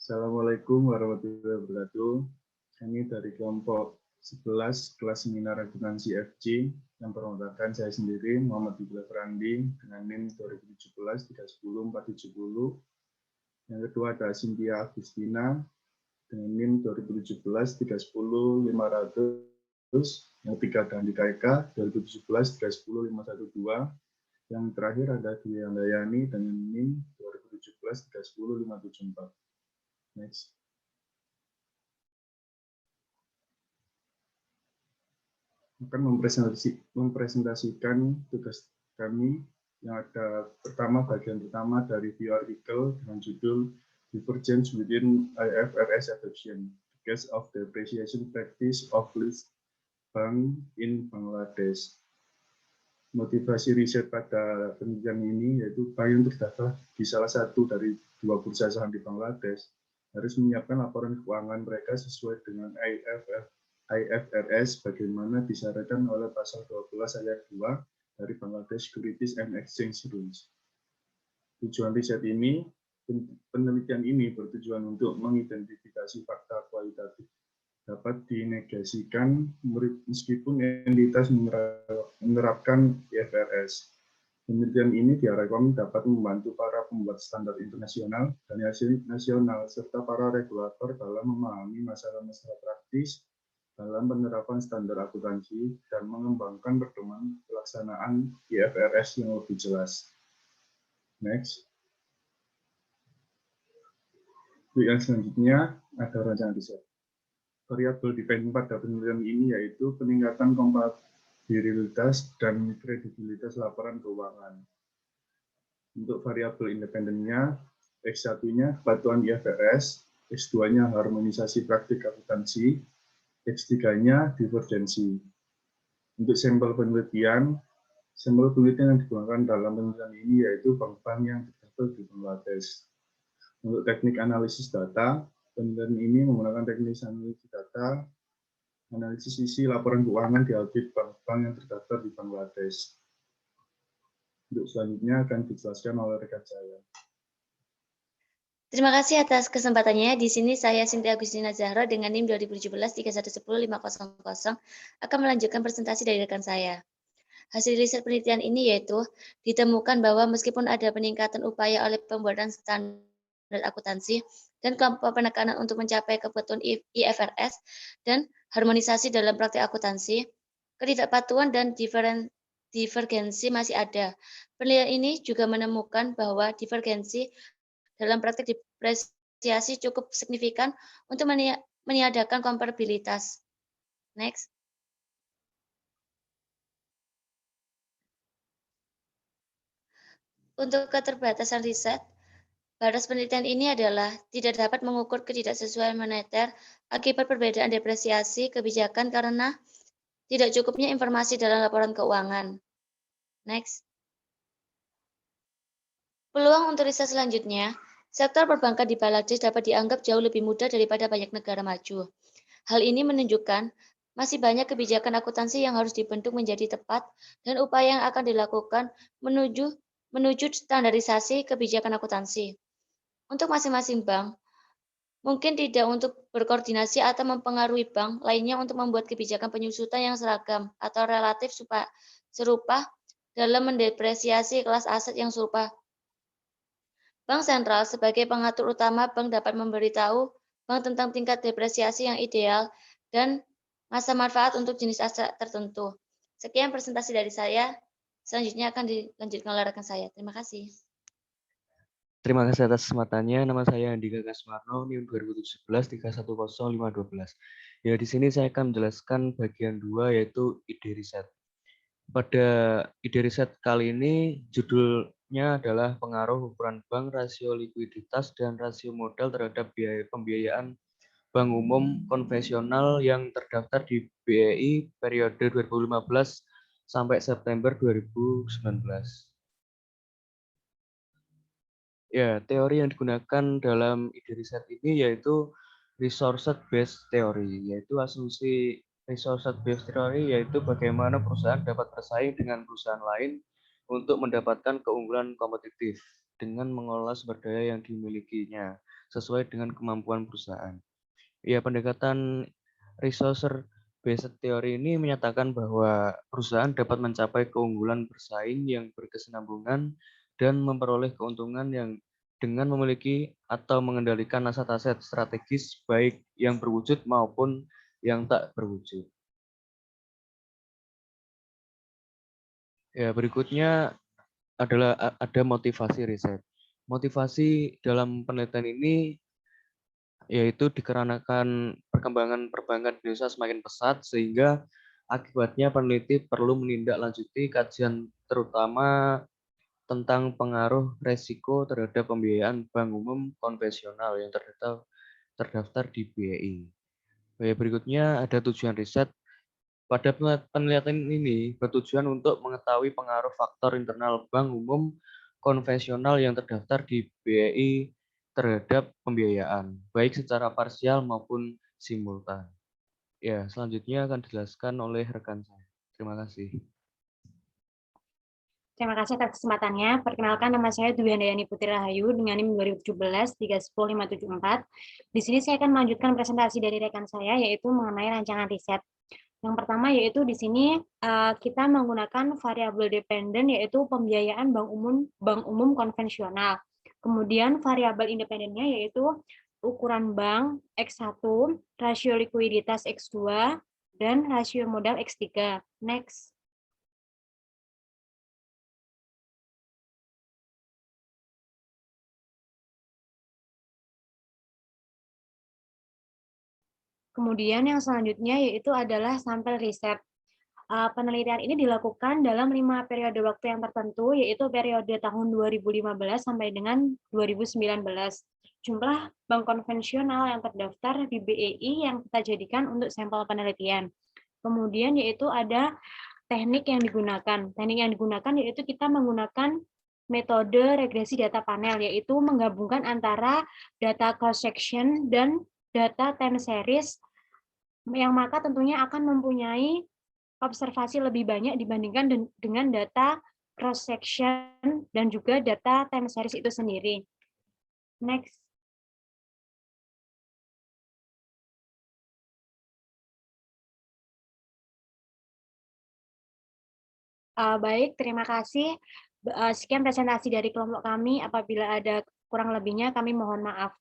Assalamualaikum warahmatullahi wabarakatuh. Kami dari kelompok 11 kelas seminar akuntansi FG yang bermodalkan saya sendiri Muhammad Iqbal Frandi dengan NIM 2017 310 470. Yang kedua ada Cynthia Agustina dengan NIM 2017 310 500. Yang ketiga ada Andika Eka 2017 310 512. Yang terakhir ada Dwi Handayani dengan NIM 2017 310 574. Next. Akan mempresentasikan tugas kami yang ada pertama bagian pertama dari review artikel dengan judul Divergence within IFRS Adoption, the Case of Depreciation Practice of List Bank in Bangladesh. Motivasi riset pada penelitian ini yaitu bank yang terdaftar di salah satu dari 2 bursa saham di Bangladesh harus menyiapkan laporan keuangan mereka sesuai dengan IFRS bagaimana disyaratkan oleh pasal 12 ayat 2 dari Bangladesh Securities and Exchange Rules. Tujuan riset ini, penelitian ini bertujuan untuk mengidentifikasi fakta kualitatif dapat dinegasikan meskipun entitas menerapkan IFRS. Penelitian ini diharapkan dapat membantu para pembuat standar internasional dan nasional serta para regulator dalam memahami masalah-masalah praktis dalam penerapan standar akuntansi dan mengembangkan pedoman pelaksanaan IFRS yang lebih jelas. Next. Yang selanjutnya ada rancangan riset. Variabel dependent pada penelitian ini yaitu peningkatan kompatibilitas dan kredibilitas laporan keuangan. Untuk variabel independennya, X1-nya kepatuhan IFRS, X2-nya harmonisasi praktik akuntansi, X3-nya divergensi. Untuk sampel penelitian yang digunakan dalam penelitian ini yaitu bank-bank yang terdaftar di Bangladesh. Untuk teknik analisis data, penelitian ini menggunakan teknik analisis data, analisis isi laporan keuangan di audit bank-bank yang terdaftar di Bangladesh. Untuk selanjutnya akan dijelaskan oleh rekan saya. Terima kasih atas kesempatannya. Di sini saya Cynthia Agustina Zahra dengan NIM 2017 3110500 akan melanjutkan presentasi dari rekan saya. Hasil riset penelitian ini yaitu ditemukan bahwa meskipun ada peningkatan upaya oleh pembuatan standar akuntansi dan kelompok penekanan untuk mencapai kebutuhan IFRS dan harmonisasi dalam praktik akuntansi, ketidakpatuhan dan divergensi masih ada. Penelitian ini juga menemukan bahwa divergensi dalam praktik depresiasi cukup signifikan untuk meniadakan komparabilitas. Next. Untuk keterbatasan riset, batas penelitian ini adalah tidak dapat mengukur ketidaksesuaian moneter akibat perbedaan depresiasi kebijakan karena tidak cukupnya informasi dalam laporan keuangan. Next. Peluang untuk riset selanjutnya, sektor perbankan di Bangladesh dapat dianggap jauh lebih mudah daripada banyak negara maju. Hal ini menunjukkan masih banyak kebijakan akuntansi yang harus dibentuk menjadi tepat dan upaya yang akan dilakukan menuju standarisasi kebijakan akuntansi. Untuk masing-masing bank, mungkin tidak untuk berkoordinasi atau mempengaruhi bank lainnya untuk membuat kebijakan penyusutan yang seragam atau relatif serupa dalam mendepresiasi kelas aset yang serupa. Bank sentral sebagai pengatur utama bank dapat memberitahu bank tentang tingkat depresiasi yang ideal dan masa manfaat untuk jenis aset tertentu. Sekian presentasi dari saya. Selanjutnya akan dilanjutkan oleh rekan saya. Terima kasih. Terima kasih atas kesempatannya. Nama saya Andika Kasmarno, NIM 2017 310 512. Ya, di sini saya akan menjelaskan bagian 2 yaitu ide riset. Pada ide riset kali ini judulnya adalah pengaruh ukuran bank, rasio likuiditas dan rasio modal terhadap biaya pembiayaan bank umum konvensional yang terdaftar di BEI periode 2015 sampai September 2019. Ya, teori yang digunakan dalam ide riset ini yaitu resource-based theory, yaitu asumsi resource-based theory yaitu bagaimana perusahaan dapat bersaing dengan perusahaan lain untuk mendapatkan keunggulan kompetitif. dengan mengelola sumber daya yang dimilikinya sesuai dengan kemampuan perusahaan. Ya, pendekatan resource-based theory ini menyatakan bahwa perusahaan dapat mencapai keunggulan bersaing yang berkesinambungan dan memperoleh keuntungan yang dengan memiliki atau mengendalikan aset-aset strategis baik yang berwujud maupun yang tak berwujud. Ya, berikutnya adalah ada motivasi riset. Motivasi dalam penelitian ini yaitu dikarenakan perkembangan perbankan di Indonesia semakin pesat sehingga akibatnya peneliti perlu menindaklanjuti kajian terutama tentang pengaruh resiko terhadap pembiayaan bank umum konvensional yang terdaftar di BEI. Berikutnya ada tujuan riset. Pada penelitian ini bertujuan untuk mengetahui pengaruh faktor internal bank umum konvensional yang terdaftar di BEI terhadap pembiayaan, baik secara parsial maupun simultan. Ya, selanjutnya akan dijelaskan oleh rekan saya. Terima kasih. Terima kasih atas kesempatannya. Perkenalkan, nama saya Dwi Handayani Putri Rahayu dengan NIM 2017-310-574. Di sini saya akan melanjutkan presentasi dari rekan saya, yaitu mengenai rancangan riset. Yang pertama yaitu di sini kita menggunakan variabel dependen, yaitu pembiayaan bank umum konvensional. Kemudian variabel independennya yaitu ukuran bank X1, rasio likuiditas X2, dan rasio modal X3. Next. Kemudian yang selanjutnya yaitu adalah sampel riset. Penelitian ini dilakukan dalam 5 periode waktu yang tertentu, yaitu periode tahun 2015 sampai dengan 2019. Jumlah bank konvensional yang terdaftar di BEI yang kita jadikan untuk sampel penelitian. Kemudian yaitu ada teknik yang digunakan. Teknik yang digunakan yaitu kita menggunakan metode regresi data panel, yaitu menggabungkan antara data cross-section dan data time series, yang maka tentunya akan mempunyai observasi lebih banyak dibandingkan dengan data cross-section dan juga data time series itu sendiri. Next. Baik, terima kasih. Sekian presentasi dari kelompok kami. Apabila ada kurang lebihnya, kami mohon maaf.